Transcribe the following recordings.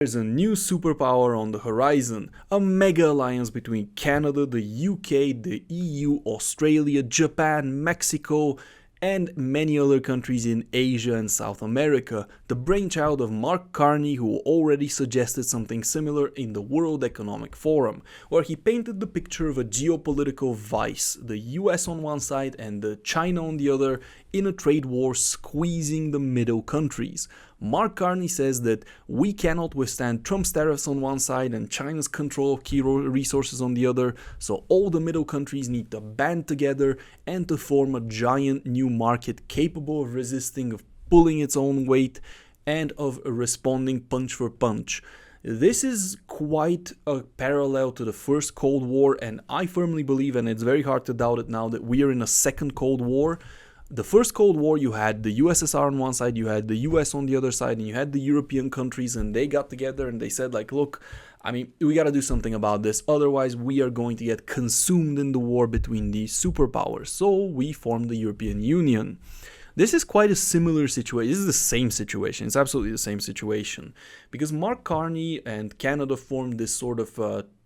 There's a new superpower on the horizon, a mega alliance between Canada, the UK, the EU, Australia, Japan, Mexico, and many other countries in Asia and South America, the brainchild of Mark Carney, who already suggested something similar in the World Economic Forum, where he painted the picture of a geopolitical vice, the US on one side and the China on the other, in a trade war squeezing the middle countries. Mark Carney says that we cannot withstand Trump's tariffs on one side and China's control of key resources on the other, so all the middle countries need to band together and to form a giant new market capable of resisting, of pulling its own weight, and of responding punch for punch. This is quite a parallel to the first Cold War, and I firmly believe, and it's very hard to doubt it now, that we are in a second Cold War. The first Cold War, you had the USSR on one side, you had the US on the other side, and you had the European countries, and they got together and they said, like, look, we gotta do something about this, otherwise we are going to get consumed in the war between these superpowers. So we formed the European Union. This is quite a similar situation. This is the same situation. It's absolutely the same situation. Because Mark Carney and Canada formed this sort of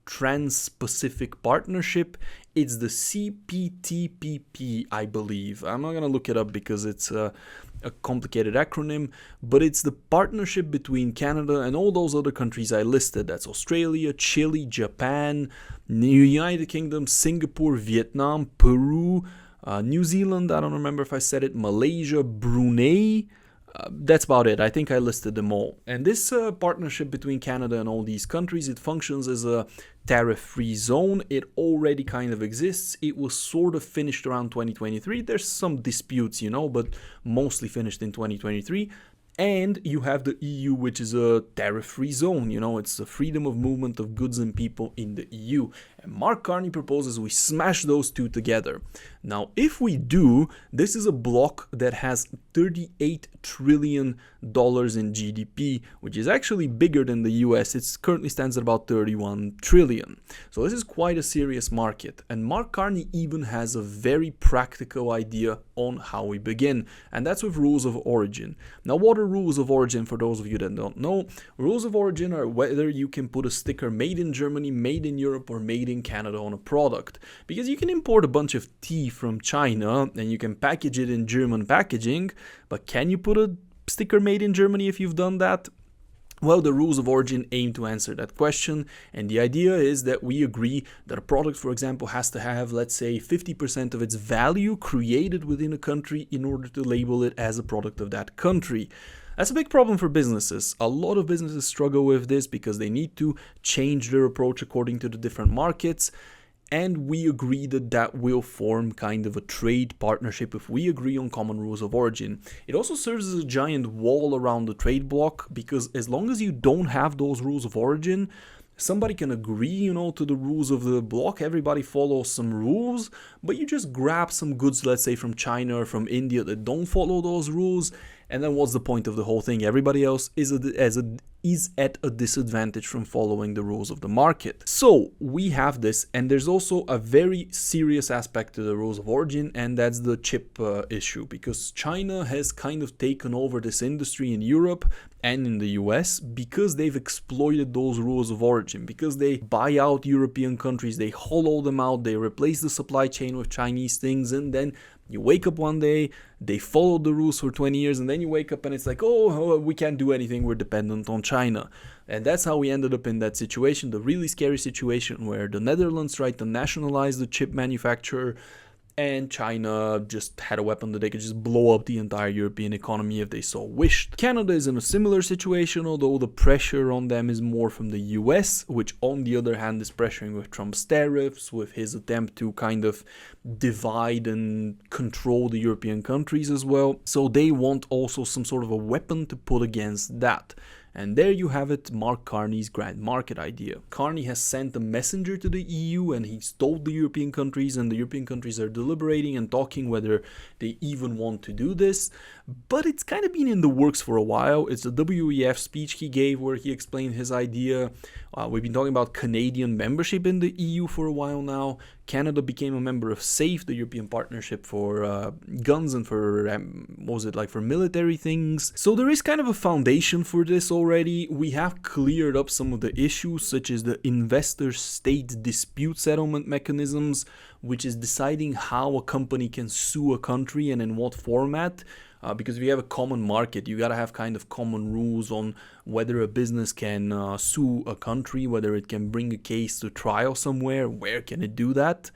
Trans-Pacific Partnership. It's the CPTPP, I believe. I'm not going to look it up because it's a complicated acronym, but it's the partnership between Canada and all those other countries I listed. That's Australia, Chile, Japan, United Kingdom, Singapore, Vietnam, Peru, New Zealand, I don't remember if I said it, Malaysia, Brunei. That's about it. I think I listed them all. And this partnership between Canada and all these countries, it functions as a tariff-free zone. It already kind of exists. It was sort of finished around 2023. There's some disputes, but mostly finished in 2023. And you have the EU, which is a tariff-free zone. It's the freedom of movement of goods and people in the EU. And Mark Carney proposes we smash those two together. Now, if we do, this is a bloc that has $38 trillion in GDP, which is actually bigger than the US. It currently stands at about 31 trillion. So this is quite a serious market. And Mark Carney even has a very practical idea on how we begin. And that's with rules of origin. Now, what are rules of origin for those of you that don't know? Rules of origin are whether you can put a sticker made in Germany, made in Europe, or made in Canada on a product. Because you can import a bunch of tea from China and you can package it in German packaging, but can you put a sticker made in Germany if you've done that? Well, the rules of origin aim to answer that question, and the idea is that we agree that a product, for example, has to have, let's say, 50% of its value created within a country in order to label it as a product of that country. That's a big problem for businesses. A lot of businesses struggle with this because they need to change their approach according to the different markets. And we agree that that will form kind of a trade partnership if we agree on common rules of origin. It also serves as a giant wall around the trade bloc, because as long as you don't have those rules of origin, somebody can agree, to the rules of the bloc. Everybody follows some rules, but you just grab some goods, let's say from China or from India, that don't follow those rules. And then what's the point of the whole thing? Everybody else is at a disadvantage from following the rules of the market. So we have this, and there's also a very serious aspect to the rules of origin, and that's the chip issue, because China has kind of taken over this industry in Europe and in the US because they've exploited those rules of origin, because they buy out European countries, they hollow them out, they replace the supply chain with Chinese things, and then you wake up one day, they followed the rules for 20 years, and then you wake up and it's like, oh, we can't do anything, we're dependent on China. And that's how we ended up in that situation, the really scary situation where the Netherlands tried to nationalize the chip manufacturer, and China just had a weapon that they could just blow up the entire European economy if they so wished. Canada is in a similar situation, although the pressure on them is more from the US, which on the other hand is pressuring with Trump's tariffs, with his attempt to kind of divide and control the European countries as well. So they want also some sort of a weapon to put against that. And there you have it, Mark Carney's grand market idea. Carney has sent a messenger to the EU and he's told the European countries, and the European countries are deliberating and talking whether they even want to do this. but it's kind of been in the works for a while. It's the WEF speech he gave where he explained his idea. We've been talking about Canadian membership in the EU for a while now. Canada became a member of SAFE, the European Partnership for guns and for, for military things. So there is kind of a foundation for this already. We have cleared up some of the issues, such as the investor-state dispute settlement mechanisms, which is deciding how a company can sue a country and in what format. Because if you have a common market, you gotta have kind of common rules on whether a business can sue a country, whether it can bring a case to trial somewhere, where can it do that.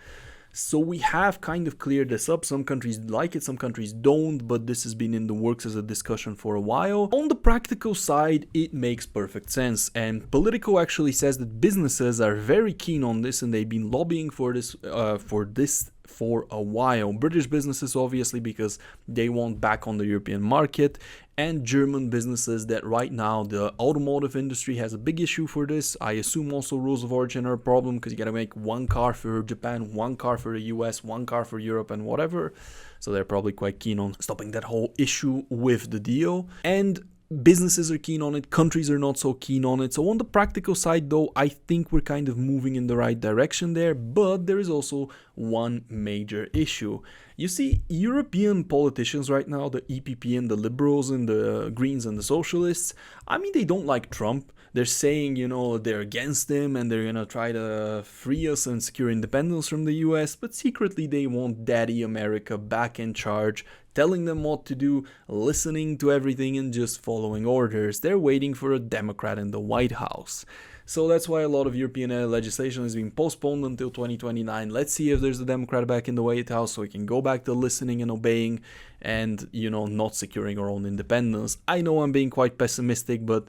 So we have kind of cleared this up. Some countries like it, some countries don't, but this has been in the works as a discussion for a while. On the practical side, it makes perfect sense, and Politico actually says that businesses are very keen on this and they've been lobbying for this for a while. British businesses, obviously, because they want back on the European market, and German businesses that right now the automotive industry has a big issue for this. I assume also rules of origin are a problem because you gotta make one car for Japan, one car for the US, one car for Europe and whatever. So they're probably quite keen on stopping that whole issue with the deal. And businesses are keen on it, countries are not so keen on it. So on the practical side though, I think we're kind of moving in the right direction there, but there is also one major issue. You see, European politicians right now, the EPP and the Liberals and the Greens and the Socialists, I mean, they don't like Trump. They're saying, they're against him and they're gonna try to free us and secure independence from the US, but secretly they want Daddy America back in charge, telling them what to do, listening to everything and just following orders. They're waiting for a Democrat in the White House. So that's why a lot of European legislation is being postponed until 2029. Let's see if there's a Democrat back in the White House so we can go back to listening and obeying and, not securing our own independence. I know I'm being quite pessimistic, but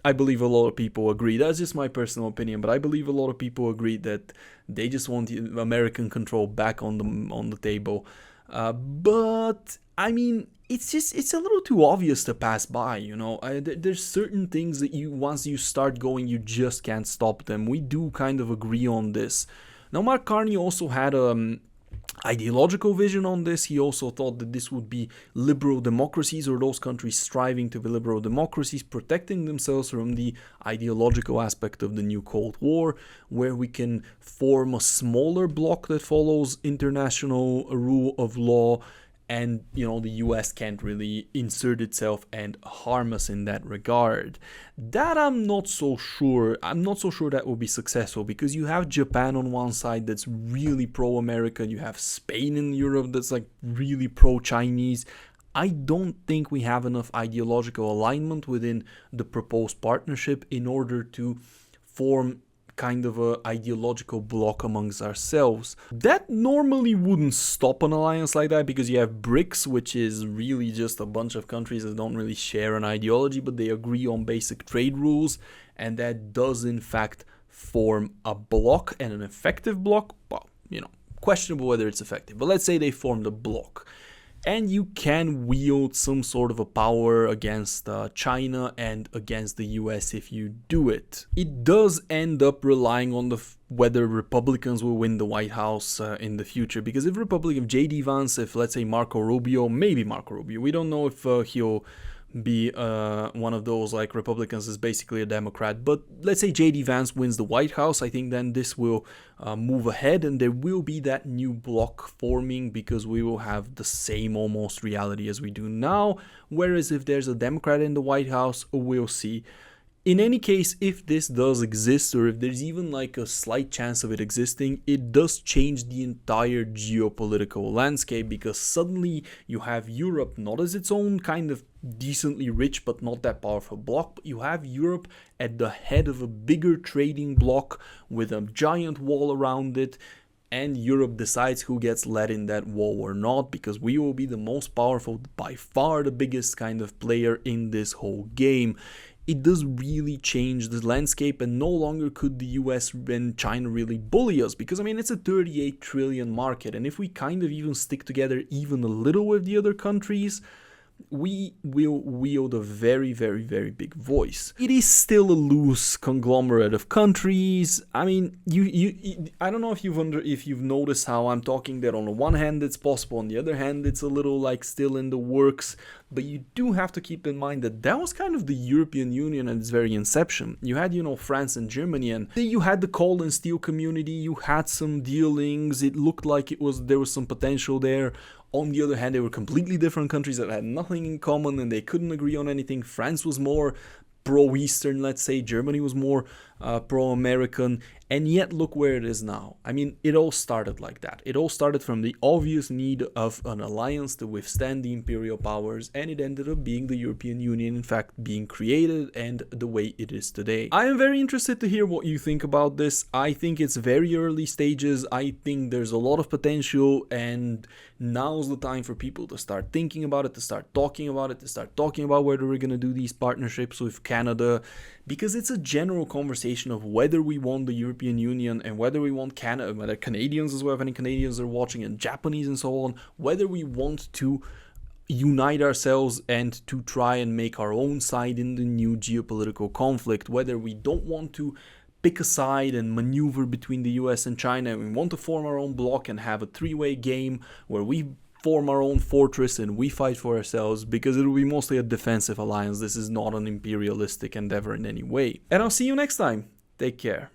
I believe a lot of people agree. That's just my personal opinion, but I believe a lot of people agree that they just want American control back on the table. But I mean, it's a little too obvious to pass by, there's certain things that once you start going, you just can't stop them. We do kind of agree on this. Now, Mark Carney also had ideological vision on this. He also thought that this would be liberal democracies, or those countries striving to be liberal democracies, protecting themselves from the ideological aspect of the new Cold War, where we can form a smaller bloc that follows international rule of law, and the US can't really insert itself and harm us in that regard. That I'm not so sure that will be successful, because you have Japan on one side that's really pro-American, you have Spain in Europe that's like really pro-Chinese. I don't think we have enough ideological alignment within the proposed partnership in order to form kind of a ideological block amongst ourselves. That normally wouldn't stop an alliance like that, because you have BRICS, which is really just a bunch of countries that don't really share an ideology, but they agree on basic trade rules, and that does in fact form a block, and an effective block. Well, questionable whether it's effective, but let's say they formed a block. And you can wield some sort of a power against China and against the US if you do it. It does end up relying on whether Republicans will win the White House in the future. Because if J.D. Vance, if let's say Marco Rubio, we don't know if he'll be one of those like Republicans is basically a Democrat, but let's say J.D. Vance wins the White House, I think then this will move ahead, and there will be that new bloc forming, because we will have the same almost reality as we do now. Whereas if there's a Democrat in the White House, we'll see. In any case, if this does exist, or if there's even like a slight chance of it existing, it does change the entire geopolitical landscape, because suddenly you have Europe not as its own kind of decently rich but not that powerful bloc, but you have Europe at the head of a bigger trading bloc with a giant wall around it, and Europe decides who gets let in that wall or not, because we will be the most powerful, by far the biggest kind of player in this whole game. It does really change the landscape, and no longer could the US and China really bully us, because it's a 38 trillion market, and if we kind of even stick together even a little with the other countries, we will wield a very, very, very big voice. It is still a loose conglomerate of countries. I mean, I don't know if you've noticed how I'm talking that on the one hand it's possible, on the other hand it's a little like still in the works. But you do have to keep in mind that that was kind of the European Union at its very inception. You had, France and Germany, and you had the coal and steel community, you had some dealings, it looked like there was some potential there. On the other hand, they were completely different countries that had nothing in common and they couldn't agree on anything. France was more pro-Eastern, let's say. Germany was more pro-American. And yet look where it is now. I mean, it all started like that. It all started from the obvious need of an alliance to withstand the imperial powers, and it ended up being the European Union, in fact, being created and the way it is today. I am very interested to hear what you think about this. I think it's very early stages. I think there's a lot of potential, and now's the time for people to start thinking about it, to start talking about it, to start talking about whether we're going to do these partnerships with Canada, because it's a general conversation of whether we want the European Union and whether we want Canada, whether Canadians as well, if any Canadians are watching, and Japanese and so on, whether we want to unite ourselves and to try and make our own side in the new geopolitical conflict, whether we don't want to pick a side and maneuver between the US and China, and we want to form our own bloc and have a three-way game where we form our own fortress and we fight for ourselves, because it will be mostly a defensive alliance. This is not an imperialistic endeavor in any way. And I'll see you next time. Take care.